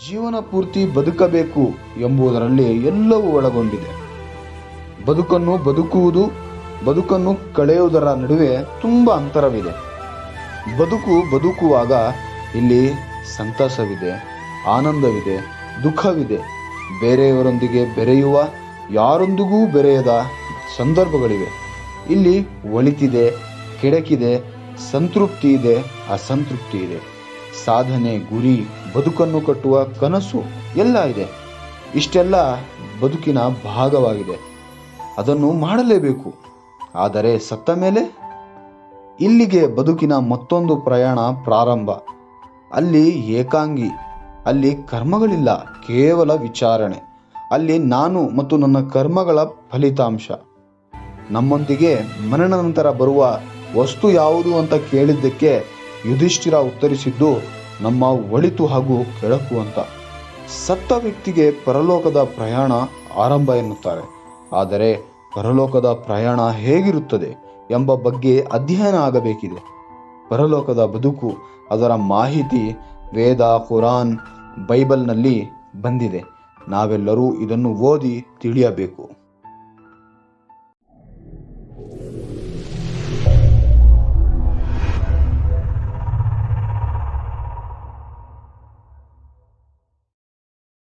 ಜೀವನ ಪೂರ್ತಿ ಬದುಕಬೇಕು ಎಂಬುದರಲ್ಲಿ ಎಲ್ಲವೂ ಒಳಗೊಂಡಿದೆ. ಬದುಕನ್ನು ಬದುಕುವುದು, ಬದುಕನ್ನು ಕಳೆಯುವುದರ ನಡುವೆ ತುಂಬ ಅಂತರವಿದೆ. ಬದುಕುವಾಗ ಇಲ್ಲಿ ಸಂತಸವಿದೆ, ಆನಂದವಿದೆ, ದುಃಖವಿದೆ. ಬೇರೆಯವರೊಂದಿಗೆ ಬೆರೆಯುವ, ಯಾರೊಂದಿಗೂ ಬೆರೆಯದ ಸಂದರ್ಭಗಳಿವೆ. ಇಲ್ಲಿ ಒಳಿತಿದೆ, ಕೆಡಕಿದೆ, ಸಂತೃಪ್ತಿ ಇದೆ, ಅಸಂತೃಪ್ತಿ ಇದೆ. ಸಾಧನೆ, ಗುರಿ, ಬದುಕನ್ನು ಕಟ್ಟುವ ಕನಸು ಎಲ್ಲ ಇದೆ. ಇಷ್ಟೆಲ್ಲ ಬದುಕಿನ ಭಾಗವಾಗಿದೆ. ಅದನ್ನು ಮಾಡಲೇಬೇಕು. ಆದರೆ ಸತ್ತ ಮೇಲೆ ಇಲ್ಲಿಗೆ ಬದುಕಿನ ಮತ್ತೊಂದು ಪ್ರಯಾಣ ಪ್ರಾರಂಭ. ಅಲ್ಲಿ ಏಕಾಂಗಿ, ಅಲ್ಲಿ ಕರ್ಮಗಳಿಲ್ಲ, ಕೇವಲ ವಿಚಾರಣೆ. ಅಲ್ಲಿ ನಾನು ಮತ್ತು ನನ್ನ ಕರ್ಮಗಳ ಫಲಿತಾಂಶ. ನಮ್ಮೊಂದಿಗೆ ಮರಣ ನಂತರ ಬರುವ ವಸ್ತು ಯಾವುದು ಅಂತ ಕೇಳಿದ್ದಕ್ಕೆ ಯುಧಿಷ್ಠಿರ ಉತ್ತರಿಸಿದ್ದು ನಮ್ಮ ಒಳಿತು ಹಾಗೂ ಕೆಳಕು ಅಂತ. ಸತ್ತ ವ್ಯಕ್ತಿಗೆ ಪರಲೋಕದ ಪ್ರಯಾಣ ಆರಂಭ ಎನ್ನುತ್ತಾರೆ. ಆದರೆ ಪರಲೋಕದ ಪ್ರಯಾಣ ಹೇಗಿರುತ್ತದೆ ಎಂಬ ಬಗ್ಗೆ ಅಧ್ಯಯನ ಆಗಬೇಕಿದೆ. ಪರಲೋಕದ ಬದುಕು, ಅದರ ಮಾಹಿತಿ ವೇದ, ಕುರಾನ್, ಬೈಬಲ್ನಲ್ಲಿ ಬಂದಿದೆ. ನಾವೆಲ್ಲರೂ ಇದನ್ನು ಓದಿ ತಿಳಿಯಬೇಕು.